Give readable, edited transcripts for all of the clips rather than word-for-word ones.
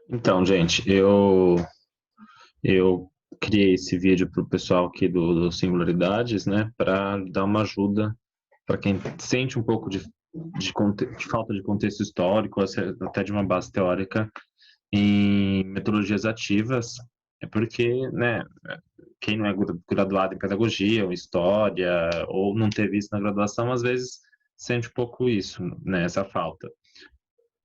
Então, gente, eu criei esse vídeo para o pessoal aqui do Singularidades, né, para dar uma ajuda para quem sente um pouco de falta de contexto histórico, até de uma base teórica em metodologias ativas. É porque, né, quem não é graduado em pedagogia ou história ou não teve isso na graduação, às vezes sente um pouco isso, né, essa falta.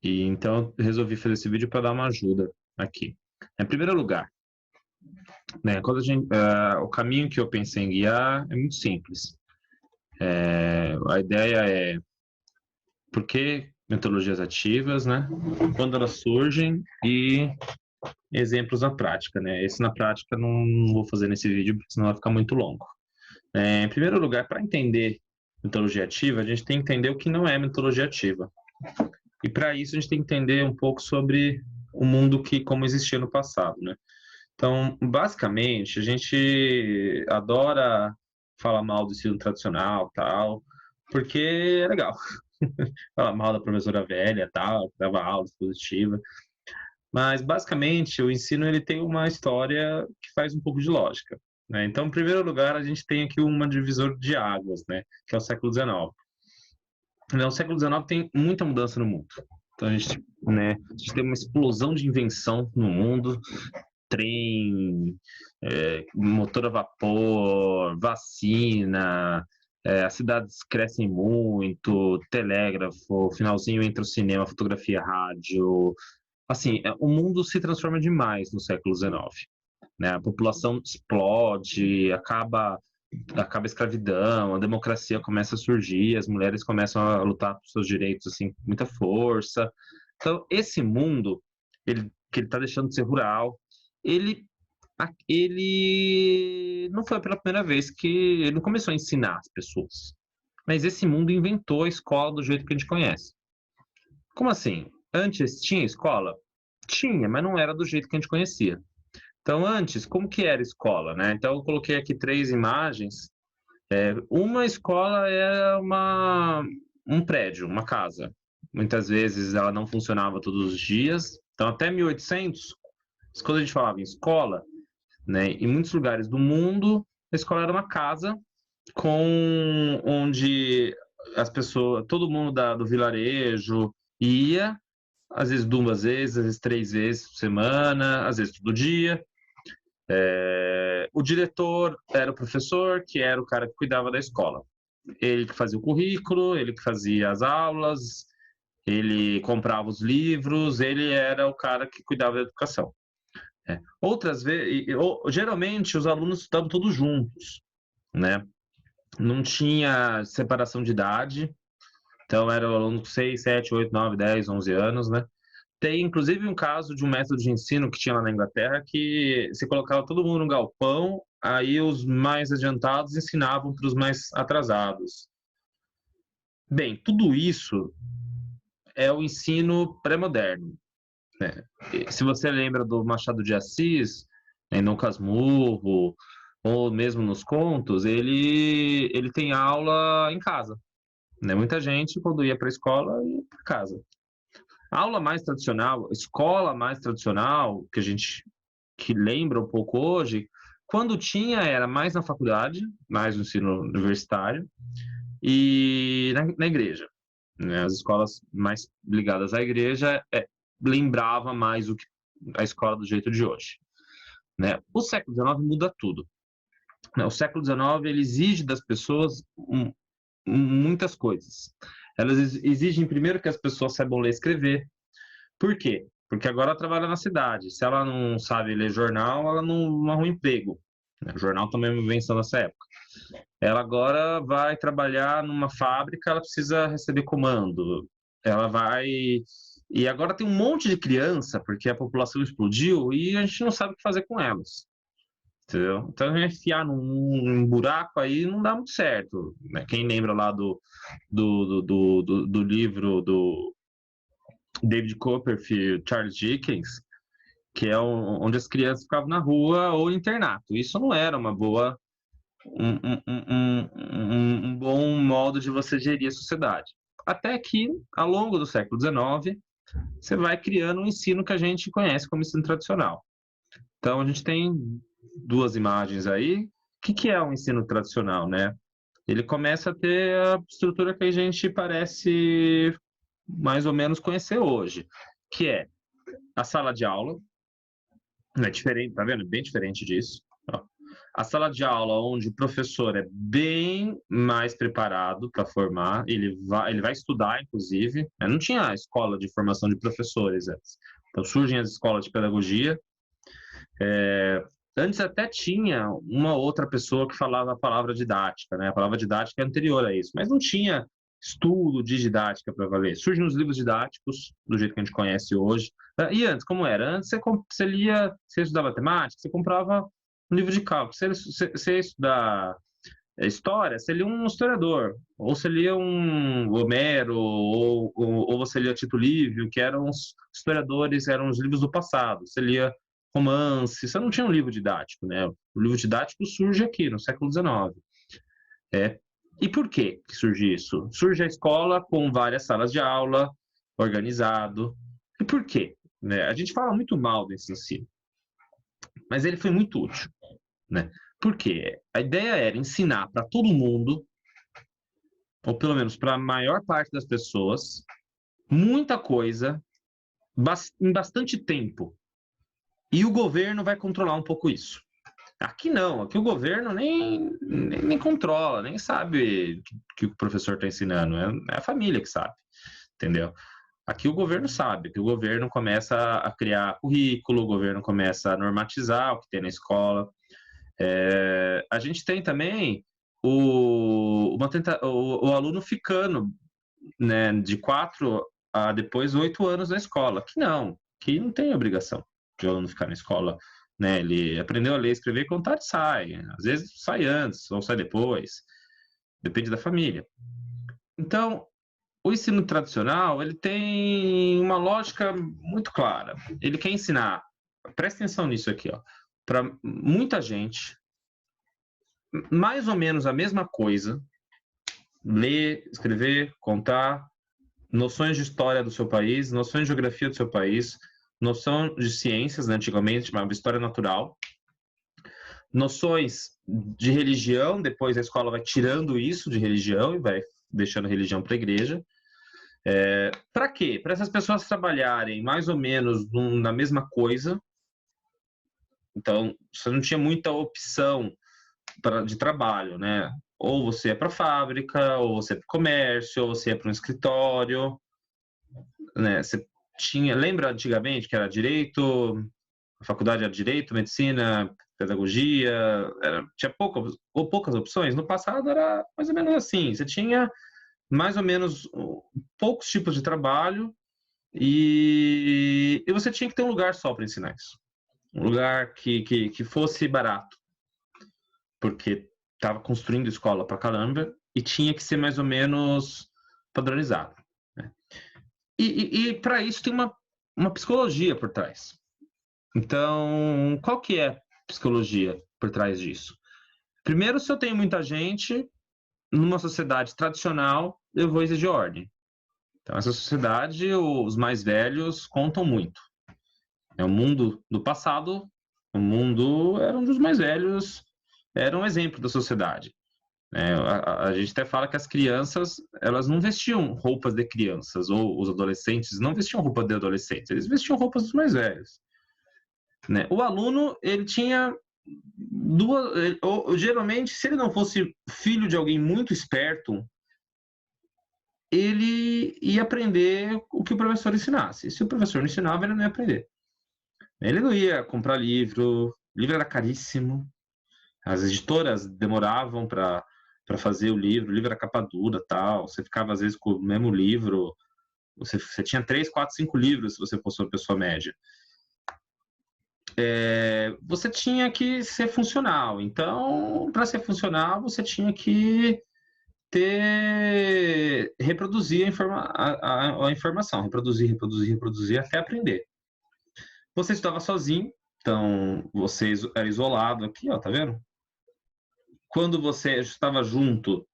E então eu resolvi fazer esse vídeo para dar uma ajuda aqui. Em primeiro lugar, né, o caminho que eu pensei em guiar é muito simples. A ideia é por que metodologias ativas, né? Quando elas surgem e exemplos na prática, né? Esse na prática não vou fazer nesse vídeo, porque senão vai ficar muito longo. Em primeiro lugar, para entender metodologia ativa, a gente tem que entender o que não é metodologia ativa. E para isso a gente tem que entender um pouco sobre o mundo como existia no passado, né? Então, basicamente, a gente adora falar mal do ensino tradicional, tal, porque é legal. Falar mal da professora velha, tal, que dava aula expositiva. Mas, basicamente, o ensino ele tem uma história que faz um pouco de lógica, né? Então, em primeiro lugar, a gente tem aqui uma divisor de águas, né? Que é o século XIX. Né, o século XIX tem muita mudança no mundo. Então, a gente tem uma explosão de invenção no mundo, trem, motor a vapor, vacina, as cidades crescem muito, telégrafo, finalzinho entre o cinema, fotografia, rádio. Assim, o mundo se transforma demais no século XIX. Né? A população explode, acaba a escravidão, a democracia começa a surgir, as mulheres começam a lutar por seus direitos assim, com muita força. Então, esse mundo, que ele está deixando de ser rural, ele, ele não foi pela primeira vez que ele não começou a ensinar as pessoas. Mas esse mundo inventou a escola do jeito que a gente conhece. Como assim? Antes tinha escola? Tinha, mas não era do jeito que a gente conhecia. Então, antes, como que era a escola, né? Então, eu coloquei aqui três imagens. Uma escola é um prédio, uma casa. Muitas vezes ela não funcionava todos os dias. Então, até 1800, quando a gente falava em escola, né, em muitos lugares do mundo, a escola era uma casa onde as pessoas, todo mundo do vilarejo ia, às vezes duas vezes, às vezes três vezes por semana, às vezes todo dia. O diretor era o professor, que era o cara que cuidava da escola. Ele que fazia o currículo, ele que fazia as aulas, ele comprava os livros, ele era o cara que cuidava da educação. Outras vezes, geralmente os alunos estudavam todos juntos, né? Não tinha separação de idade, então era o aluno com 6, 7, 8, 9, 10, 11 anos, né? Tem inclusive um caso de um método de ensino que tinha lá na Inglaterra que se colocava todo mundo no galpão, aí os mais adiantados ensinavam para os mais atrasados. Bem, tudo isso é o ensino pré-moderno, né? Se você lembra do Machado de Assis, em Dom Casmurro, ou mesmo nos contos, ele tem aula em casa, né? Muita gente, quando ia para a escola, ia para casa. A aula mais tradicional, escola mais tradicional, que a gente que lembra um pouco hoje, quando tinha era mais na faculdade, mais no ensino universitário, e na igreja. Né? As escolas mais ligadas à igreja lembrava mais a escola do jeito de hoje. Né? O século XIX muda tudo. Né? O século XIX ele exige das pessoas muitas coisas. Elas exigem primeiro que as pessoas saibam ler e escrever. Por quê? Porque agora ela trabalha na cidade. Se ela não sabe ler jornal, ela não arruma emprego. O jornal também é uma invenção nessa época. Ela agora vai trabalhar numa fábrica, ela precisa receber comando. Ela vai. E agora tem um monte de criança, porque a população explodiu e a gente não sabe o que fazer com elas. Entendeu? Então, enfiar num buraco aí não dá muito certo. Né? Quem lembra lá do livro do David Copperfield, Charles Dickens, que é onde as crianças ficavam na rua ou internato. Isso não era um bom modo de você gerir a sociedade. Até que, ao longo do século XIX, você vai criando um ensino que a gente conhece como ensino tradicional. Então, a gente tem duas imagens aí. O que é um ensino tradicional, né? Ele começa a ter a estrutura que a gente parece mais ou menos conhecer hoje, que é a sala de aula, é diferente, tá vendo? Bem diferente disso. Ó. A sala de aula onde o professor é bem mais preparado para formar, ele vai estudar, inclusive. Né? Não tinha escola de formação de professores antes. Então surgem as escolas de pedagogia. Antes até tinha uma outra pessoa que falava a palavra didática, né? A palavra didática é anterior a isso, mas não tinha estudo de didática para valer. Surgem os livros didáticos, do jeito que a gente conhece hoje. E antes, como era? Antes você lia, você estudava matemática, você comprava um livro de cálculo. Você ia estudar história, você lia um historiador, ou você lia um Homero, ou você lia Tito Livio, que eram os historiadores, eram os livros do passado. Você lia romance, você não tinha um livro didático, né? O livro didático surge aqui, no século XIX. E por que surge isso? Surge a escola com várias salas de aula, organizado. E por quê? Né? A gente fala muito mal desse ensino, mas ele foi muito útil. Né? Por quê? A ideia era ensinar para todo mundo, ou pelo menos para a maior parte das pessoas, muita coisa em bastante tempo. E o governo vai controlar um pouco isso. Aqui não, aqui o governo nem controla, nem sabe que o professor está ensinando, é a família que sabe, entendeu? Aqui o governo sabe, que o governo começa a criar currículo, o governo começa a normatizar o que tem na escola. A gente tem também o aluno ficando, né, de 4 a depois 8 anos na escola, que não tem obrigação de o aluno ficar na escola. Né? Ele aprendeu a ler, escrever, contar e sai. Às vezes sai antes ou sai depois, depende da família. Então, o ensino tradicional ele tem uma lógica muito clara. Ele quer ensinar, presta atenção nisso aqui, para muita gente, mais ou menos a mesma coisa, ler, escrever, contar, noções de história do seu país, noções de geografia do seu país, noção de ciências, né, antigamente chamava história natural, noções de religião, depois a escola vai tirando isso de religião e vai deixando a religião para a igreja. Para quê? Para essas pessoas trabalharem mais ou menos na mesma coisa. Então, você não tinha muita opção de trabalho, né? Ou você ia para a fábrica, ou você ia para o comércio, ou você ia para um escritório, né? Você tinha, lembra antigamente que era direito, a faculdade era direito, medicina, pedagogia, tinha poucas opções. No passado era mais ou menos assim, você tinha mais ou menos poucos tipos de trabalho e você tinha que ter um lugar só para ensinar isso. Um lugar que fosse barato, porque estava construindo escola para caramba e tinha que ser mais ou menos padronizado. Né? E para isso tem uma psicologia por trás. Então, qual que é a psicologia por trás disso? Primeiro, se eu tenho muita gente, numa sociedade tradicional, eu vou exigir ordem. Então, essa sociedade, os mais velhos contam muito. É o mundo do passado, o mundo era um dos mais velhos, era um exemplo da sociedade. A gente até fala que as crianças, elas não vestiam roupas de crianças, ou os adolescentes não vestiam roupa de adolescentes, eles vestiam roupas dos mais velhos. Né? O aluno, ele tinha geralmente, se ele não fosse filho de alguém muito esperto, ele ia aprender o que o professor ensinasse. E se o professor não ensinava, ele não ia aprender. Ele não ia comprar livro era caríssimo, as editoras demoravam para fazer o livro era capa dura, tal, você ficava às vezes com o mesmo livro, você tinha 3, 4, 5 livros se você fosse uma pessoa média. Você tinha que ser funcional. Então, para ser funcional, você tinha que reproduzir a informação, reproduzir até aprender. Você estudava sozinho, então você era isolado aqui, ó, tá vendo? Quando você estava junto,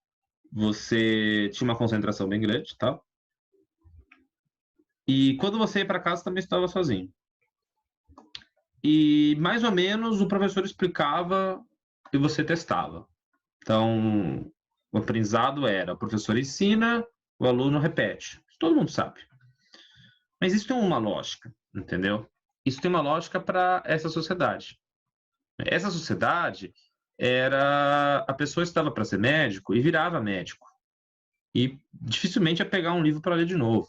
você tinha uma concentração bem grande, tá? E quando você ia para casa, também estava sozinho. E mais ou menos o professor explicava e você testava. Então, o aprendizado era: o professor ensina, o aluno repete. Isso todo mundo sabe. Mas isso tem uma lógica, entendeu? Isso tem uma lógica para essa sociedade. Essa sociedade era a pessoa estava para ser médico e virava médico. E dificilmente ia pegar um livro para ler de novo.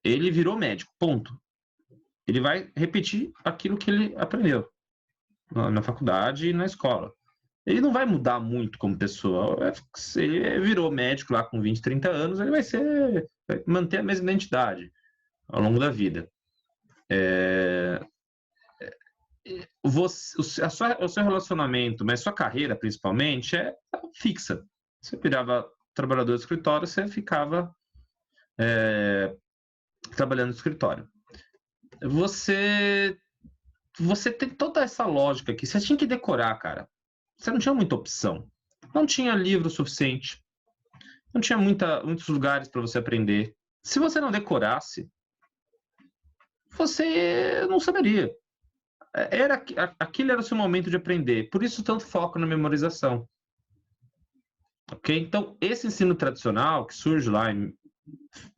Ele virou médico, ponto. Ele vai repetir aquilo que ele aprendeu na faculdade e na escola. Ele não vai mudar muito como pessoa. Se ele virou médico lá com 20, 30 anos, ele vai manter a mesma identidade ao longo da vida. O seu relacionamento, mas sua carreira principalmente, é fixa. Você virava trabalhador de escritório, você ficava trabalhando no escritório. Você, você tem toda essa lógica aqui. Você tinha que decorar, cara. Você não tinha muita opção. Não tinha livro suficiente. Não tinha muitos lugares para você aprender. Se você não decorasse, você não saberia. Aquele era o seu momento de aprender. Por isso, tanto foco na memorização. Ok? Então, esse ensino tradicional, que surge lá em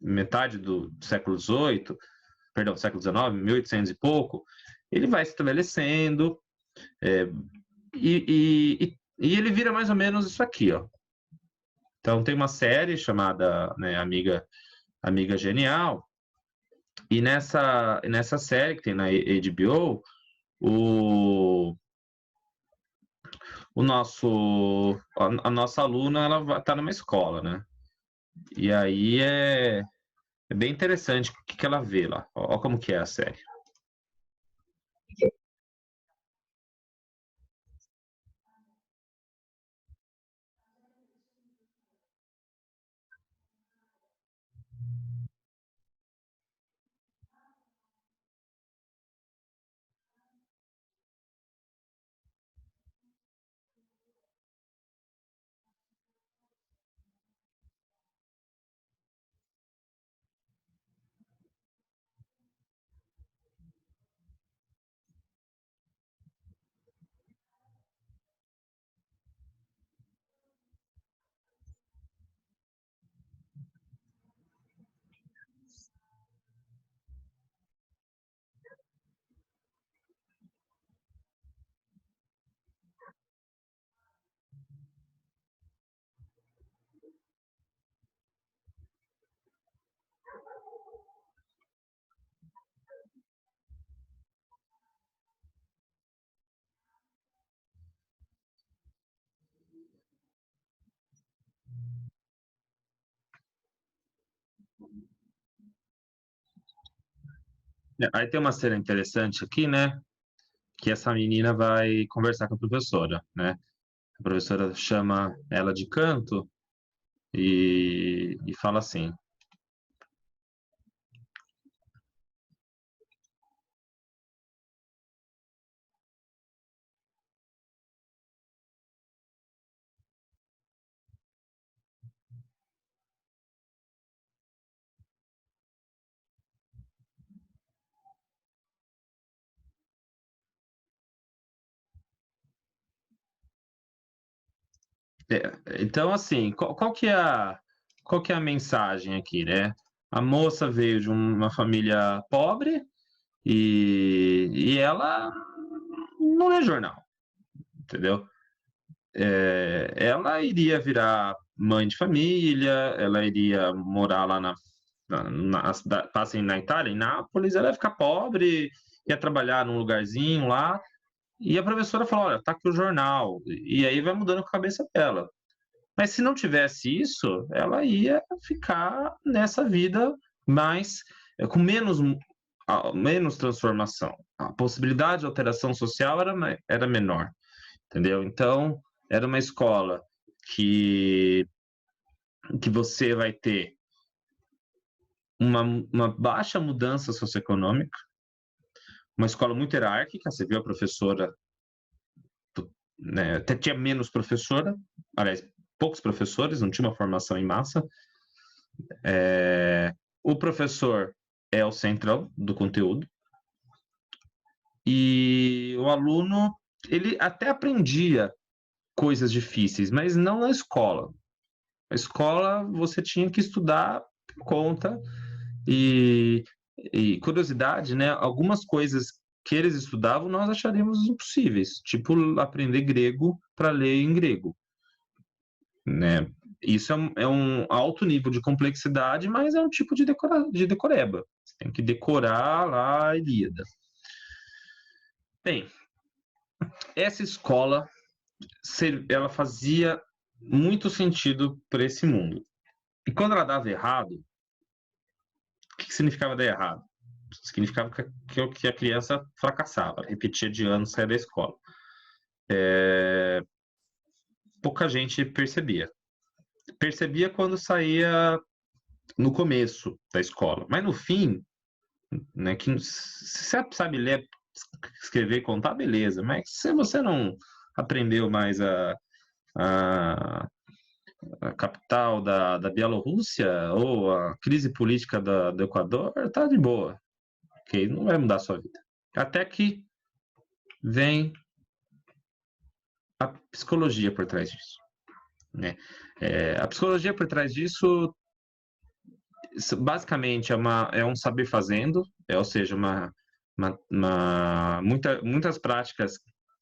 metade do século XVIII, perdão, século XIX, 1800 e pouco, ele vai se estabelecendo e ele vira mais ou menos isso aqui, ó. Então, tem uma série chamada, né, Amiga Genial, e nessa série que tem na HBO, o, a nossa aluna, ela está numa escola, né? E aí é bem interessante o que ela vê lá. Olha como que é a série. Aí tem uma cena interessante aqui, né? Que essa menina vai conversar com a professora, né? A professora chama ela de canto e fala assim: então, assim, qual que é a mensagem aqui, né? A moça veio de uma família pobre e ela não é jornal, entendeu? Ela iria virar mãe de família, ela iria morar lá passem na Itália, em Nápoles, ela ia ficar pobre, ia trabalhar num lugarzinho lá, e a professora falou: olha, tá aqui o jornal, e aí vai mudando com a cabeça dela. Mas se não tivesse isso, ela ia ficar nessa vida mais com menos transformação. A possibilidade de alteração social era menor, entendeu? Então, era uma escola que, que você vai ter uma baixa mudança socioeconômica, uma escola muito hierárquica, você viu a professora, né, até tinha menos professora, aliás, poucos professores, não tinha uma formação em massa, o professor é o central do conteúdo e o aluno, ele até aprendia coisas difíceis, mas não na escola. Na escola você tinha que estudar por conta e, e curiosidade, né? Algumas coisas que eles estudavam nós acharíamos impossíveis, tipo aprender grego para ler em grego, né? Isso é um alto nível de complexidade, mas é um tipo de decoreba. Você tem que decorar lá a Ilíada. Bem, essa escola, ela fazia muito sentido para esse mundo. E quando ela dava errado, o que significava dar errado? Significava que a criança fracassava, repetia de ano, saia da escola. Pouca gente percebia. Percebia quando saía no começo da escola, mas no fim, né, que se você sabe ler, escrever e contar, beleza, mas se você não aprendeu mais a capital da Bielorrússia ou a crise política do Equador, tá de boa, ok? Não vai mudar a sua vida. Até que vem a psicologia por trás disso, né? A psicologia por trás disso, basicamente, é um saber fazendo, ou seja, muitas práticas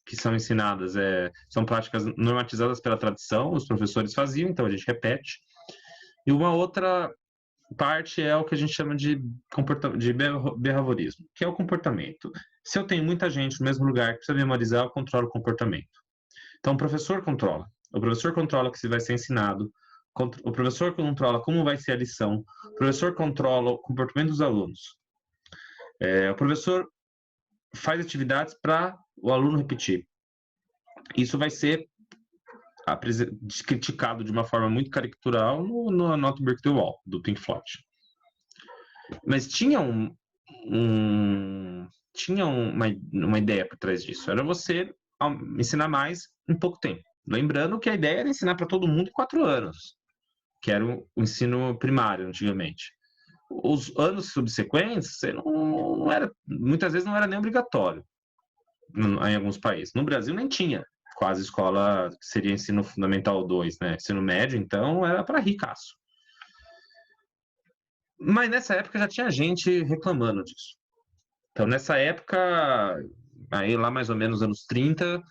que são ensinadas são práticas normatizadas pela tradição, os professores faziam, então a gente repete. E uma outra parte é o que a gente chama de behaviorismo, que é o comportamento. Se eu tenho muita gente no mesmo lugar que precisa memorizar, eu controlo o comportamento. Então, o professor controla. O professor controla o que vai ser ensinado, o professor controla como vai ser a lição, o professor controla o comportamento dos alunos. O professor faz atividades para o aluno repetir. Isso vai ser criticado de uma forma muito caricatural no Not Break the Wall, do Pink Floyd. Mas tinha uma ideia por trás disso. Era você ensinar mais em pouco tempo. Lembrando que a ideia era ensinar para todo mundo em 4 anos, que era o ensino primário antigamente. Os anos subsequentes, não era, muitas vezes não era nem obrigatório em alguns países. No Brasil nem tinha quase escola, que seria ensino fundamental 2, né? Ensino médio, então, era para ricaço. Mas nessa época já tinha gente reclamando disso. Então, nessa época, aí lá mais ou menos anos 30,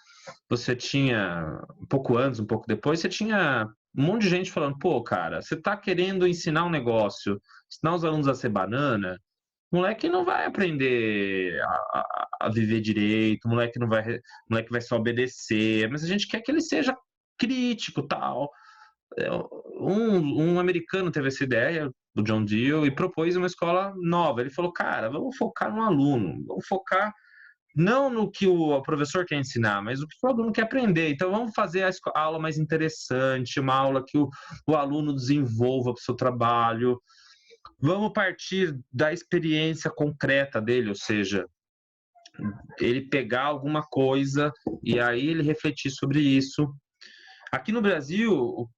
você tinha, um pouco antes, um pouco depois, você tinha um monte de gente falando, pô, cara, você tá querendo ensinar um negócio, ensinar os alunos a ser banana, moleque não vai aprender a viver direito, moleque vai só obedecer, mas a gente quer que ele seja crítico, tal. Um americano teve essa ideia, o John Dewey, e propôs uma escola nova. Ele falou, cara, vamos focar no aluno, vamos focar não no que o professor quer ensinar, mas o que o aluno quer aprender. Então, vamos fazer a aula mais interessante, uma aula que o aluno desenvolva para o seu trabalho. Vamos partir da experiência concreta dele, ou seja, ele pegar alguma coisa e aí ele refletir sobre isso. Aqui no Brasil,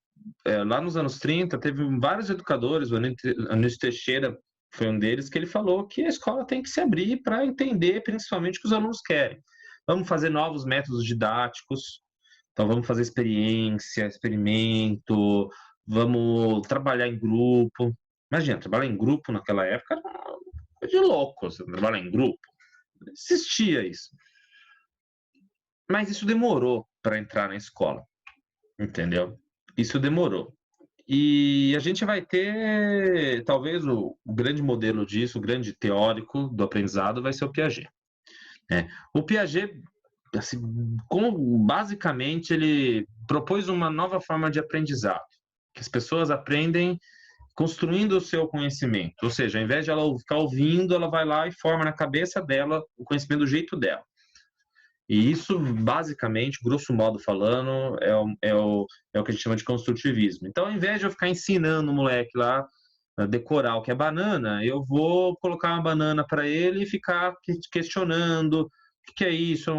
lá nos anos 30, teve vários educadores, o Anísio Teixeira foi um deles, que ele falou que a escola tem que se abrir para entender principalmente o que os alunos querem. Vamos fazer novos métodos didáticos, então vamos fazer experiência, experimento, vamos trabalhar em grupo. Imagina, trabalhar em grupo naquela época era de louco, você trabalhar em grupo. Não existia isso. Mas isso demorou para entrar na escola, entendeu? Isso demorou. E a gente vai ter, talvez, o grande modelo disso, o grande teórico do aprendizado vai ser o Piaget. O Piaget, assim, basicamente, ele propôs uma nova forma de aprendizado, que as pessoas aprendem construindo o seu conhecimento, ou seja, ao invés de ela ficar ouvindo, ela vai lá e forma na cabeça dela o conhecimento do jeito dela. E isso, basicamente, grosso modo falando, é o que a gente chama de construtivismo. Então, ao invés de eu ficar ensinando o moleque lá a decorar o que é banana, eu vou colocar uma banana para ele e ficar questionando o que é isso,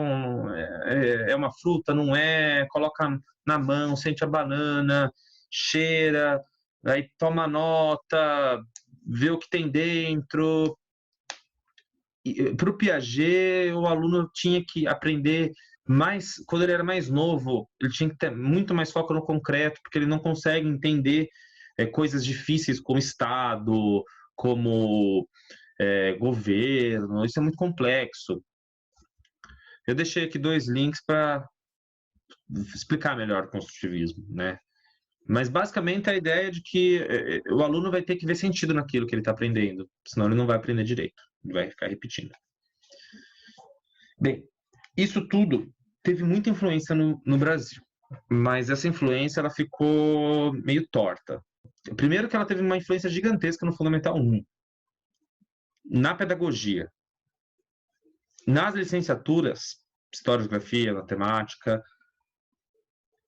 é uma fruta, não é? Coloca na mão, sente a banana, cheira, aí toma nota, ver o que tem dentro. Para o Piaget, o aluno tinha que aprender mais, quando ele era mais novo, ele tinha que ter muito mais foco no concreto, porque ele não consegue entender coisas difíceis como Estado, como governo, isso é muito complexo. Eu deixei aqui 2 links para explicar melhor o construtivismo, né? Mas basicamente a ideia é de que o aluno vai ter que ver sentido naquilo que ele está aprendendo, senão ele não vai aprender direito, ele vai ficar repetindo. Bem, isso tudo teve muita influência no Brasil, mas essa influência ela ficou meio torta. Primeiro que ela teve uma influência gigantesca no Fundamental 1, na pedagogia. Nas licenciaturas, História, Geografia, Matemática,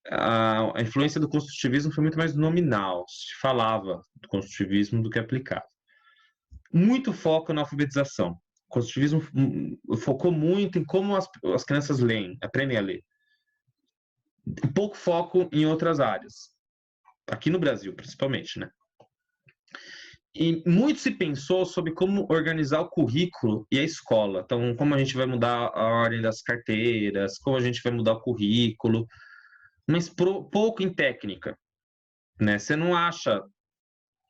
a influência do construtivismo foi muito mais nominal, se falava do construtivismo do que aplicava. Muito foco na alfabetização. O construtivismo focou muito em como as crianças leem, aprendem a ler. Pouco foco em outras áreas. Aqui no Brasil, principalmente, né? E muito se pensou sobre como organizar o currículo e a escola. Então, como a gente vai mudar a ordem das carteiras, como a gente vai mudar o currículo, mas pouco em técnica, né? Você não acha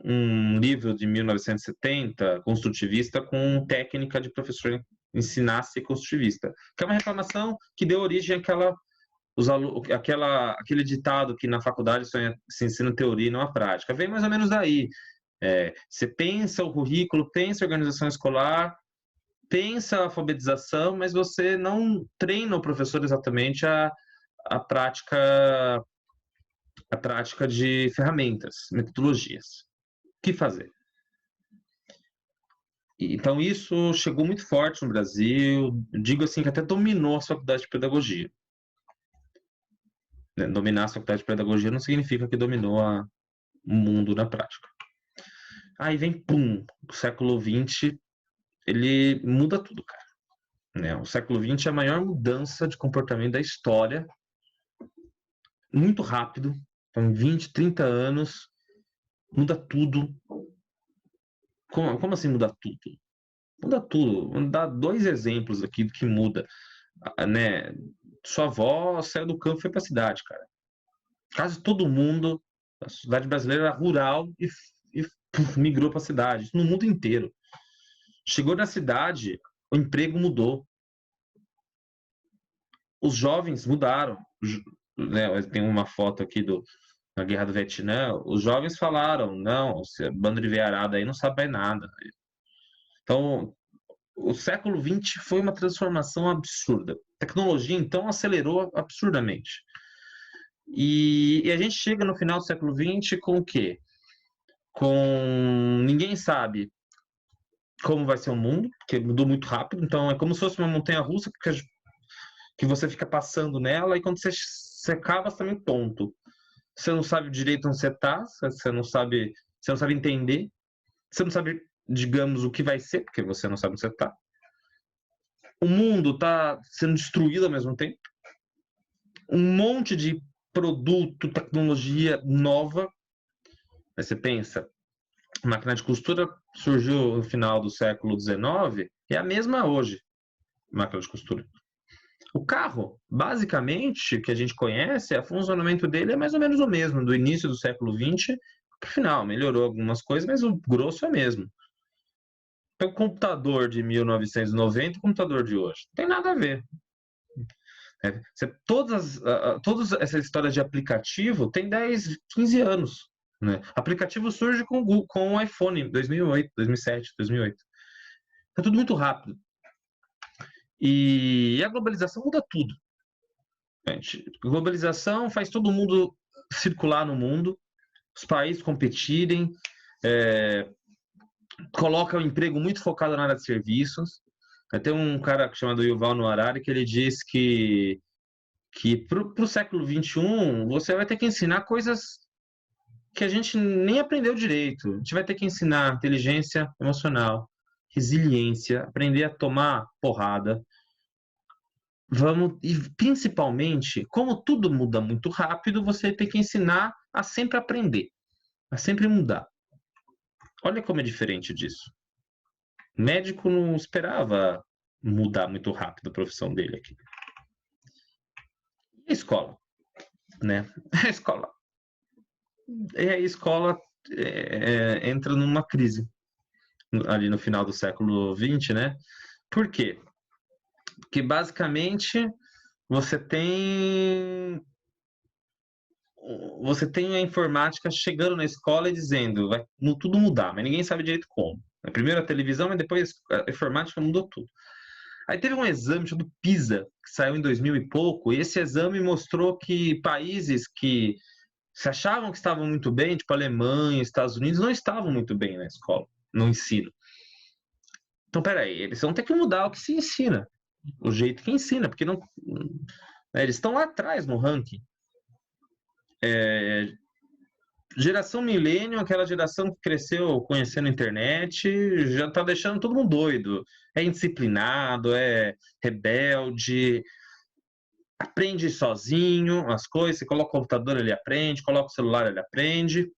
um livro de 1970 construtivista com técnica de professor ensinar a ser construtivista, que é uma reclamação que deu origem aquele ditado que na faculdade se ensina teoria e não a prática. Vem mais ou menos daí. Você pensa o currículo, pensa a organização escolar, pensa a alfabetização, mas você não treina o professor exatamente a prática de ferramentas, metodologias. O que fazer? Então, isso chegou muito forte no Brasil, digo assim, que até dominou a faculdade de pedagogia. Dominar a faculdade de pedagogia não significa que dominou o mundo na prática. Aí vem, pum, o século XX, ele muda tudo, cara. Né? O século XX é a maior mudança de comportamento da história, muito rápido, então 20, 30 anos, muda tudo. Como assim muda tudo? Muda tudo. Vou dar 2 exemplos aqui do que muda. Né? Sua avó saiu do campo e foi para a cidade, cara. Quase todo mundo, a sociedade brasileira era rural e migrou para a cidade. Isso no mundo inteiro. Chegou na cidade, o emprego mudou. Os jovens mudaram. Né? Tem uma foto aqui da Guerra do Vietnã. Os jovens falaram, não, esse bando de veiarada aí não sabe mais nada. Então, o século XX foi uma transformação absurda. A tecnologia, então, acelerou absurdamente. E a gente chega no final do século XX com o quê? Com ninguém sabe como vai ser o mundo, porque mudou muito rápido, então é como se fosse uma montanha-russa que você fica passando nela e quando você acaba, você tá meio tonto. Você não sabe direito onde você está, você não sabe entender, você não sabe, digamos, o que vai ser, porque você não sabe onde você está. O mundo está sendo destruído ao mesmo tempo. Um monte de produto, tecnologia nova. Aí você pensa, a máquina de costura surgiu no final do século XIX, e é a mesma hoje, máquina de costura. O carro, basicamente, que a gente conhece, o funcionamento dele é mais ou menos o mesmo, do início do século XX para o final. Melhorou algumas coisas, mas o grosso é o mesmo. O computador de 1990 e o computador de hoje, não tem nada a ver. Todas essas histórias de aplicativo tem 10, 15 anos. Né? Aplicativo surge com o iPhone em 2008, 2007, 2008. É tudo muito rápido. E a globalização muda tudo. Gente, globalização faz todo mundo circular no mundo, os países competirem, coloca o emprego muito focado na área de serviços. Tem um cara chamado Yuval Noah Harari que ele diz que para o século XXI você vai ter que ensinar coisas que a gente nem aprendeu direito. A gente vai ter que ensinar inteligência emocional, resiliência, aprender a tomar porrada. E principalmente, como tudo muda muito rápido, você tem que ensinar a sempre aprender, a sempre mudar. Olha como é diferente disso. O médico não esperava mudar muito rápido a profissão dele aqui. E a escola, né? A escola. E a escola entra numa crise ali no final do século XX, né? Por quê? Porque basicamente você tem você tem a informática chegando na escola e dizendo vai tudo mudar, mas ninguém sabe direito como. Primeiro a televisão, mas depois a informática mudou tudo. Aí teve um exame chamado PISA, que saiu em 2000 e pouco, e esse exame mostrou que países que se achavam que estavam muito bem, tipo Alemanha, Estados Unidos, não estavam muito bem na escola, no ensino. Então, peraí, eles vão ter que mudar o que se ensina, o jeito que ensina, porque não, eles estão lá atrás no ranking. Geração milênio, aquela geração que cresceu conhecendo a internet, já está deixando todo mundo doido. É indisciplinado, é rebelde, aprende sozinho as coisas. Você coloca o computador, ele aprende, coloca o celular, ele aprende.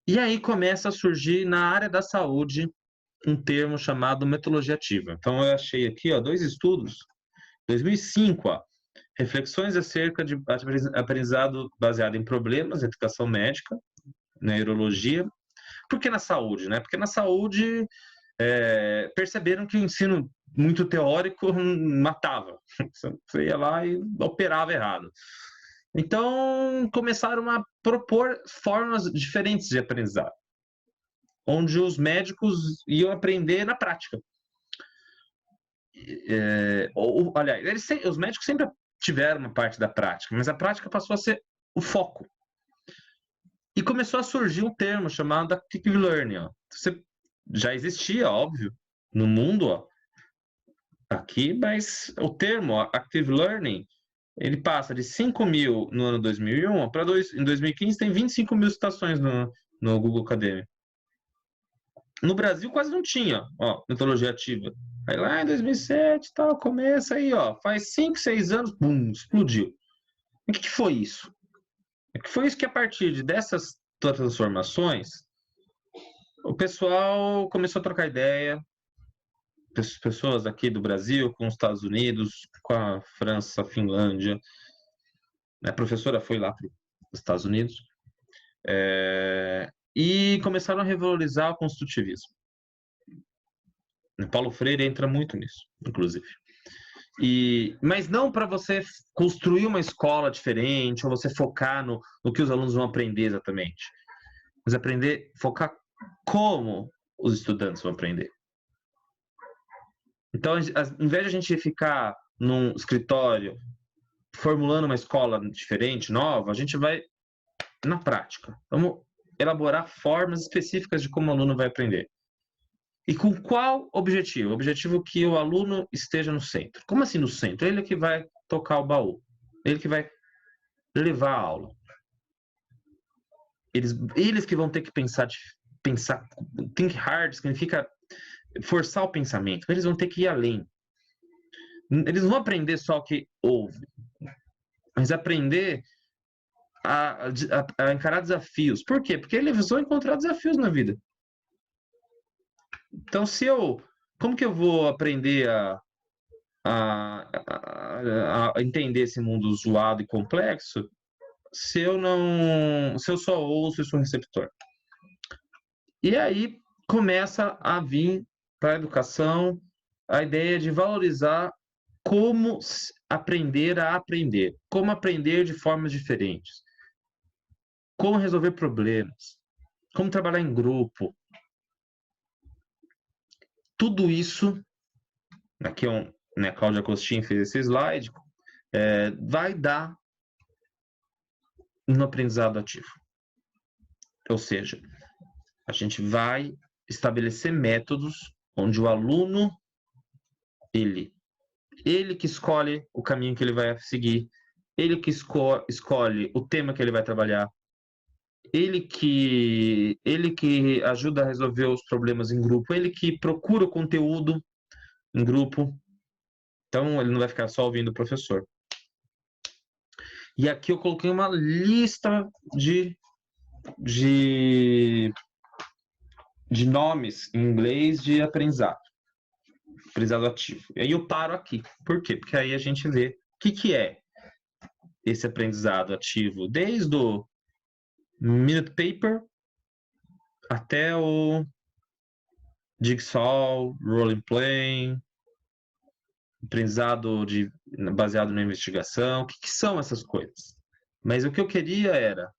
E aí começa a surgir na área da saúde um termo chamado metodologia ativa. Então eu achei aqui, ó, 2 estudos, 2005, ó, reflexões acerca de aprendizado baseado em problemas, educação médica, neurologia. Por que na saúde, né? Porque na saúde perceberam que o ensino muito teórico matava. Você ia lá e operava errado. Então começaram a propor formas diferentes de aprendizado, onde os médicos iam aprender na prática. Aliás, os médicos sempre tiveram uma parte da prática, mas a prática passou a ser o foco. E começou a surgir um termo chamado Active Learning. Ó. Já existia, óbvio, no mundo ó, aqui, mas o termo ó, Active Learning, ele passa de 5 mil no ano 2001 para em 2015 tem 25 mil citações no Google Academy. No Brasil quase não tinha, ó, metodologia ativa. Aí lá em 2007, tal, começa aí, ó, faz 5, 6 anos, bum, explodiu. E o que foi isso? Foi isso que a partir dessas transformações, o pessoal começou a trocar ideia, pessoas aqui do Brasil com os Estados Unidos, com a França, a Finlândia. A professora foi lá para os Estados Unidos. E começaram a revalorizar o construtivismo. Paulo Freire entra muito nisso, inclusive. Mas não para você construir uma escola diferente, ou você focar no que os alunos vão aprender exatamente. Mas focar como os estudantes vão aprender. Então, ao invés de a gente ficar num escritório formulando uma escola diferente, nova, a gente vai na prática. Vamos elaborar formas específicas de como o aluno vai aprender. E com qual objetivo? O objetivo que o aluno esteja no centro. Como assim no centro? Ele que vai tocar o baú. Ele que vai levar a aula. Eles que vão ter que pensar. Think hard significa forçar o pensamento. Eles vão ter que ir além. Eles não vão aprender só o que ouve, mas aprender a encarar desafios. Por quê? Porque eles vão encontrar desafios na vida. Então, como que eu vou aprender a entender esse mundo zoado e complexo se eu só ouço e sou receptor? E aí começa a vir para a educação a ideia de valorizar como aprender a aprender, como aprender de formas diferentes, como resolver problemas, como trabalhar em grupo. Tudo isso, aqui a Cláudia Costin fez esse slide, vai dar no aprendizado ativo. Ou seja, a gente vai estabelecer métodos onde o aluno, ele que escolhe o caminho que ele vai seguir, ele que escolhe o tema que ele vai trabalhar, ele que ajuda a resolver os problemas em grupo, ele que procura o conteúdo em grupo. Então, ele não vai ficar só ouvindo o professor. E aqui eu coloquei uma lista de de nomes em inglês de aprendizado ativo. E aí eu paro aqui. Por quê? Porque aí a gente vê o que é esse aprendizado ativo, desde o Minute Paper até o Jigsaw, Role Playing, aprendizado baseado na investigação. O que são essas coisas? Mas o que eu queria era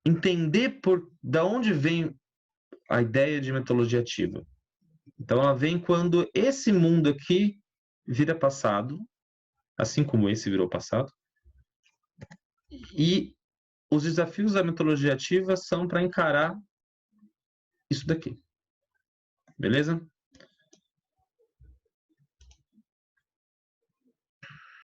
entender da onde vem a ideia de metodologia ativa. Então, ela vem quando esse mundo aqui vira passado, assim como esse virou passado, e os desafios da metodologia ativa são para encarar isso daqui. Beleza?